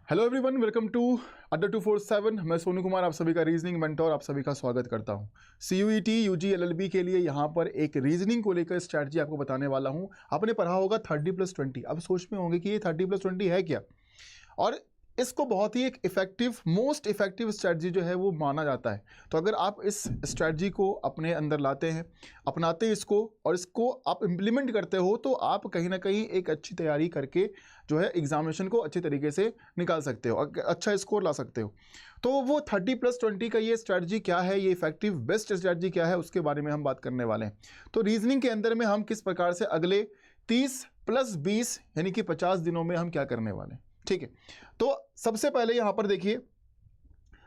Hello everyone, welcome to अड्डा 247। मैं सोनू कुमार आप सभी का रीजनिंग मेंटोर आप सभी का स्वागत करता हूं। CUET UG LLB के लिए यहां पर एक रीजनिंग को लेकर स्ट्रैटेजी आपको बताने वाला हूं। आपने पढ़ा होगा 30+20। अब सोच में होंगे कि ये 30+20 है क्या, और इसको बहुत ही एक इफेक्टिव, मोस्ट इफेक्टिव स्ट्रैटेजी जो है वो माना जाता है। तो अगर आप इस स्ट्रैटेजी को अपने अंदर लाते हैं, अपनाते हैं इसको, और इसको आप इम्प्लीमेंट करते हो, तो आप कहीं ना कहीं एक अच्छी तैयारी करके जो है एग्जामिनेशन को अच्छे तरीके से निकाल सकते हो और अच्छा स्कोर ला सकते हो। तो वो 30+20 का ये स्ट्रैटेजी क्या है, ये इफेक्टिव बेस्ट स्ट्रैटेजी क्या है, उसके बारे में हम बात करने वाले हैं। तो रीजनिंग के अंदर में हम किस प्रकार से अगले 30+20 यानी कि 50 दिनों में हम क्या करने वाले हैं, ठीक है। तो सबसे पहले यहां पर देखिए,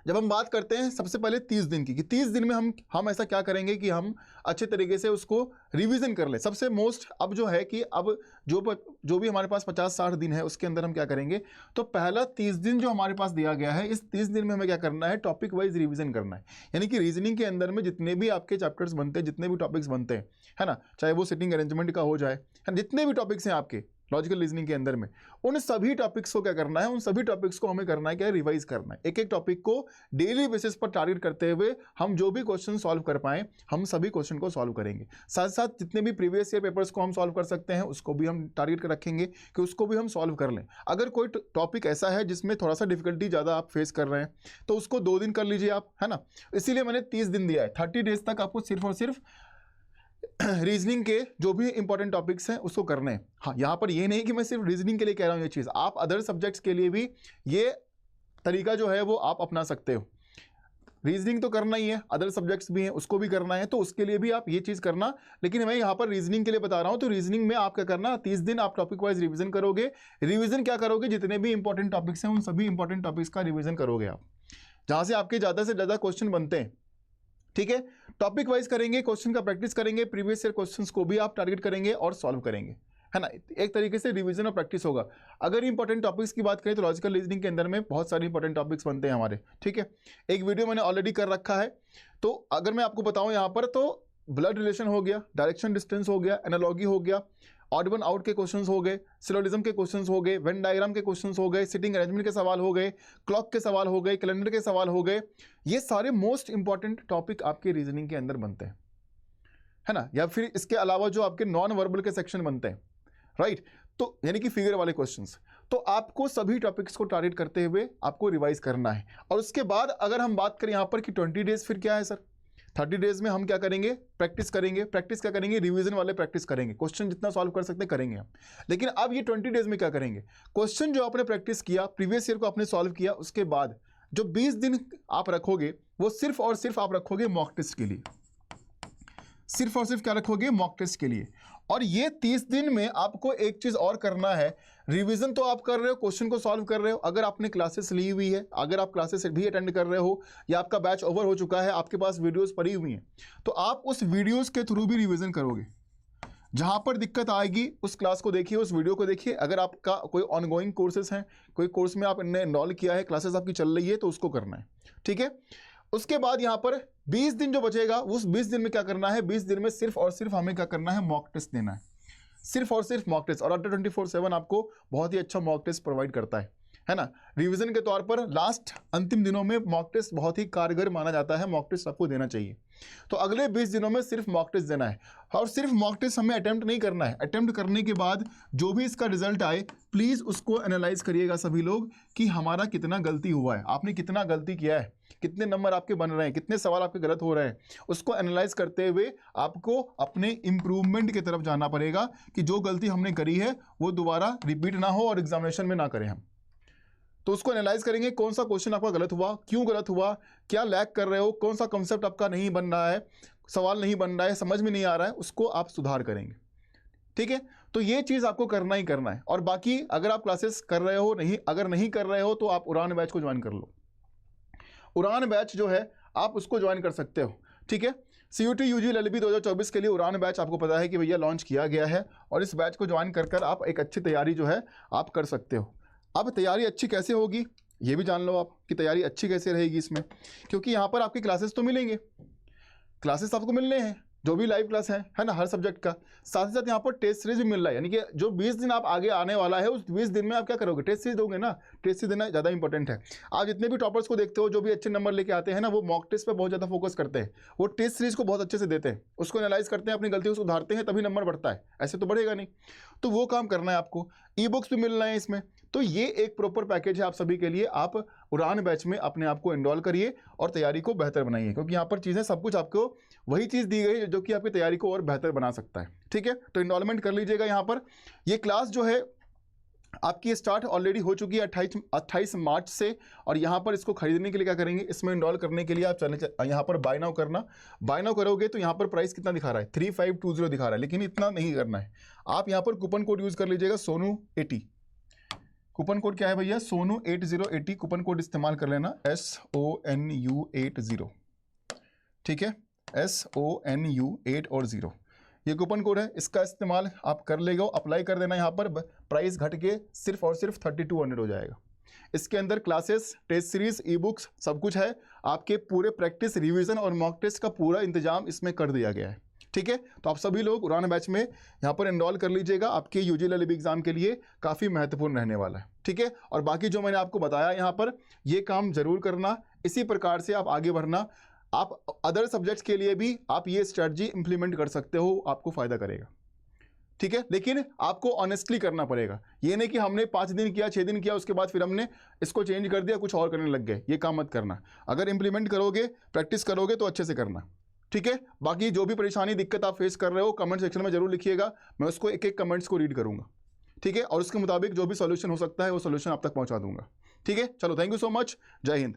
जब हम बात करते हैं सबसे पहले 30 दिन की, कि 30 दिन में हम ऐसा क्या करेंगे कि हम अच्छे तरीके से उसको रिवीजन कर लें। सबसे मोस्ट अब जो है कि अब जो भी हमारे पास 50-60 दिन है उसके अंदर हम क्या करेंगे, तो पहला 30 दिन जो हमारे पास दिया गया है, इस 30 दिन में हमें क्या करना है, टॉपिक वाइज रिवीजन करना है। यानी कि रीजनिंग के अंदर में जितने भी आपके चैप्टर्स बनते हैं, जितने भी टॉपिक्स बनते हैं, है ना, चाहे वो सिटिंग अरेंजमेंट का हो जाए, जितने भी टॉपिक्स हैं आपके लॉजिकल रीजनिंग के अंदर में, उन सभी टॉपिक्स को क्या करना है, उन सभी टॉपिक्स को हमें करना है क्या, रिवाइज करना है। एक एक टॉपिक को डेली बेसिस पर टारगेट करते हुए हम जो भी क्वेश्चन सॉल्व कर पाएं, हम सभी क्वेश्चन को सॉल्व करेंगे। साथ साथ जितने भी प्रीवियस ईयर पेपर्स को हम सॉल्व कर सकते हैं, उसको भी हम टारगेट कर रखेंगे कि उसको भी हम सॉल्व कर लें। अगर कोई टॉपिक ऐसा है जिसमें थोड़ा सा डिफिकल्टी ज़्यादा आप फेस कर रहे हैं, तो उसको 2 दिन कर लीजिए आप, है ना। इसीलिए मैंने 30 दिन दिया है। 30 डेज तक आपको सिर्फ और सिर्फ रीजनिंग के जो भी इंपॉर्टेंट टॉपिक्स हैं उसको करने हैं। हाँ, यहां पर ये नहीं कि मैं सिर्फ रीजनिंग के लिए कह रहा हूं ये चीज़, आप अदर सब्जेक्ट्स के लिए भी ये तरीका जो है वो आप अपना सकते हो। रीजनिंग तो करना ही है, अदर सब्जेक्ट्स भी हैं उसको भी करना है, तो उसके लिए भी आप ये चीज़ करना। लेकिन मैं यहाँ पर रीजनिंग के लिए बता रहा हूँ। तो रीजनिंग में आप क्या करना, 30 दिन आप टॉपिक वाइज रिवीजन करोगे। रिवीजन क्या करोगे, जितने भी इंपॉर्टेंट टॉपिक्स हैं उन सभी इंपॉर्टेंट टॉपिक्स का रिवीजन करोगे आप, जहाँ से आपके ज़्यादा से ज़्यादा क्वेश्चन बनते हैं, ठीक है। टॉपिक वाइज करेंगे, क्वेश्चन का प्रैक्टिस करेंगे, प्रीवियस ईयर क्वेश्चंस को भी आप टारगेट करेंगे और सॉल्व करेंगे, है ना। एक तरीके से रिवीजन और प्रैक्टिस होगा। अगर इंपॉर्टेंट टॉपिक्स की बात करें तो लॉजिकल रीजनिंग के अंदर में बहुत सारे इंपॉर्टेंट टॉपिक्स बनते हैं हमारे, ठीक है। एक वीडियो मैंने ऑलरेडी कर रखा है। तो अगर मैं आपको बताऊं यहाँ पर, तो ब्लड रिलेशन हो गया, डायरेक्शन डिस्टेंस हो गया, एनालॉगी हो गया, ऑड वन आउट के क्वेश्चंस हो गए, सिलोजिज्म के क्वेश्चंस हो गए, वेन डायग्राम के क्वेश्चंस हो गए, सिटिंग अरेंजमेंट के सवाल हो गए, क्लॉक के सवाल हो गए, कैलेंडर के सवाल हो गए। ये सारे मोस्ट इंपॉर्टेंट टॉपिक आपके रीजनिंग के अंदर बनते हैं, है ना। या फिर इसके अलावा जो आपके नॉन वर्बल के सेक्शन बनते हैं, राइट, तो यानी कि फिगर वाले क्वेश्चंस। तो आपको सभी टॉपिक्स को टारगेट करते हुए आपको रिवाइज करना है। और उसके बाद अगर हम बात करें यहाँ पर कि 20 डेज फिर क्या है सर, 30 डेज में हम क्या करेंगे, प्रैक्टिस करेंगे। प्रैक्टिस क्या करेंगे, रिवीजन वाले प्रैक्टिस करेंगे, क्वेश्चन जितना सॉल्व कर सकते करेंगे हम। लेकिन अब ये 20 डेज में क्या करेंगे, क्वेश्चन जो आपने प्रैक्टिस किया, प्रीवियस ईयर को आपने सॉल्व किया, उसके बाद जो 20 दिन आप रखोगे वो सिर्फ और सिर्फ आप रखोगे मॉक टेस्ट के लिए। सिर्फ और सिर्फ क्या रखोगे, मॉक टेस्ट के लिए। और ये 30 दिन में आपको एक चीज और करना है, रिवीजन तो आप कर रहे हो, क्वेश्चन को सॉल्व कर रहे हो। अगर आपने क्लासेस ली हुई है, अगर आप क्लासेस भी अटेंड कर रहे हो, या आपका बैच ओवर हो चुका है, आपके पास वीडियोस पड़ी हुई हैं, तो आप उस वीडियोस के थ्रू भी रिवीजन करोगे। जहां पर दिक्कत आएगी उस क्लास को देखिए, उस वीडियो को देखिए। अगर आपका कोई ऑनगोइंग कोर्सेज हैं, कोई कोर्स में आपने इनरोल किया है, क्लासेस आपकी चल रही है, तो उसको करना है, ठीक है। उसके बाद यहां पर 20 दिन जो बचेगा, उस 20 दिन में क्या करना है, 20 दिन में सिर्फ और सिर्फ हमें क्या करना है, मॉक टेस्ट देना है, सिर्फ और सिर्फ मॉक टेस्ट। और अड्डा 24/7 आपको बहुत ही अच्छा मॉक टेस्ट प्रोवाइड करता है ना। रिवीजन के तौर पर लास्ट अंतिम दिनों में मॉक टेस्ट बहुत ही कारगर माना जाता है, मॉक टेस्ट आपको देना चाहिए। तो अगले 20 दिनों में सिर्फ मॉक टेस्ट देना है। और सिर्फ मॉक टेस्ट हमें अटेम्प्ट नहीं करना है, अटेम्प्ट करने के बाद जो भी इसका रिजल्ट आए, प्लीज़ उसको एनालाइज करिएगा सभी लोग कि हमारा कितना गलती हुआ है, आपने कितना गलती किया है, कितने नंबर आपके बन रहे हैं, कितने सवाल आपके गलत हो रहे हैं। उसको एनालाइज करते हुए आपको अपने इंप्रूवमेंट की तरफ जाना पड़ेगा कि जो गलती हमने करी है वो दोबारा रिपीट ना हो और एग्जामिनेशन में ना करें हम। तो उसको एनालाइज करेंगे, कौन सा क्वेश्चन आपका गलत हुआ, क्यों गलत हुआ, क्या लैग कर रहे हो, कौन सा कंसेप्ट आपका नहीं बन रहा है, सवाल नहीं बन रहा है, समझ में नहीं आ रहा है, उसको आप सुधार करेंगे, ठीक है। तो ये चीज़ आपको करना ही करना है। और बाकी अगर आप क्लासेस कर रहे हो, अगर नहीं कर रहे हो, तो आप उड़ान बैच को ज्वाइन कर लो। उड़ान बैच जो है आप उसको ज्वाइन कर सकते हो, ठीक है। CUET UG LLB 2024 के लिए उड़ान बैच आपको पता है कि भैया लॉन्च किया गया है, और इस बैच को ज्वाइन कर आप एक अच्छी तैयारी जो है आप कर सकते हो। अब तैयारी अच्छी कैसे होगी ये भी जान लो आप, कि तैयारी अच्छी कैसे रहेगी इसमें। क्योंकि यहाँ पर आपकी क्लासेस तो मिलेंगे, क्लासेस आपको मिलने हैं, जो भी लाइव क्लास है ना, हर सब्जेक्ट का। साथ ही साथ यहाँ पर टेस्ट सीरीज भी मिल रहा है, यानी कि जो 20 दिन आप आगे आने वाला है उस 20 दिन में आप क्या करोगे, टेस्ट सीरीज दोगे ना। टेस्ट सीरीज देना ज़्यादा इंपॉर्टेंट है। आप जितने भी टॉपर्स को देखते हो जो भी अच्छे नंबर लेके आते हैं ना, वो मॉक टेस्ट पर बहुत ज़्यादा फोकस करते हैं, वो टेस्ट सीरीज को बहुत अच्छे से देते हैं, उसको एनालाइज करते हैं, अपनी गलतियों को सुधारते हैं, तभी नंबर बढ़ता है, ऐसे तो बढ़ेगा नहीं। तो वो काम करना है आपको। ई बुक्स भी मिल रहे हैं इसमें। तो ये एक प्रॉपर पैकेज है आप सभी के लिए। आप उड़ान बैच में अपने आप को एनरोल करिए और तैयारी को बेहतर बनाइए, क्योंकि यहाँ पर चीज़ें सब कुछ आपको वही चीज़ दी गई है जो कि आपकी तैयारी को और बेहतर बना सकता है। ठीक है, तो इनरोलमेंट कर लीजिएगा यहाँ पर। ये क्लास जो है आपकी स्टार्ट ऑलरेडी हो चुकी है 28 मार्च से। और यहाँ पर इसको खरीदने के लिए क्या करेंगे, इसमें इनरोल करने के लिए आप चले यहाँ पर बाय नाउ करना। बाय नाउ करोगे तो यहाँ पर प्राइस कितना दिखा रहा है, 3520 दिखा रहा है, लेकिन इतना नहीं करना है। आप यहाँ पर कूपन कोड यूज़ कर लीजिएगा सोनू 80। कूपन कोड क्या है भैया, सोनू 8080 कूपन कोड इस्तेमाल कर लेना, SONU 80। ठीक है, SONU 8 और 0 ये कूपन कोड है, इसका इस्तेमाल आप कर लेगा, अप्लाई कर देना। यहाँ पर प्राइस घट के सिर्फ और सिर्फ 3200 हो जाएगा। इसके अंदर classes, test series, ebooks सब कुछ है। आपके पूरे प्रैक्टिस, रिवीजन और मॉक टेस्ट का पूरा इंतजाम इसमें कर दिया गया है। ठीक है, तो आप सभी लोग उड़ान बैच में यहाँ पर एनरोल कर लीजिएगा, आपके यूजी LLB एग्जाम के लिए काफ़ी महत्वपूर्ण रहने वाला है। ठीक है, और बाकी जो मैंने आपको बताया यहाँ पर, ये काम जरूर करना, इसी प्रकार से आप आगे बढ़ना। आप अदर सब्जेक्ट्स के लिए भी आप ये स्ट्रेटजी इंप्लीमेंट कर सकते हो, आपको फ़ायदा करेगा। ठीक है, लेकिन आपको ऑनेस्टली करना पड़ेगा। ये नहीं कि हमने 5 दिन किया, 6 दिन किया, उसके बाद फिर हमने इसको चेंज कर दिया, कुछ और करने लग गए, ये काम मत करना। अगर इंप्लीमेंट करोगे, प्रैक्टिस करोगे तो अच्छे से करना। ठीक है, बाकी जो भी परेशानी, दिक्कत आप फेस कर रहे हो कमेंट सेक्शन में जरूर लिखिएगा, मैं उसको एक एक कमेंट्स को रीड करूंगा। ठीक है, और उसके मुताबिक जो भी सॉल्यूशन हो सकता है वो सॉल्यूशन आप तक पहुंचा दूंगा। ठीक है, चलो, थैंक यू सो मच, जय हिंद।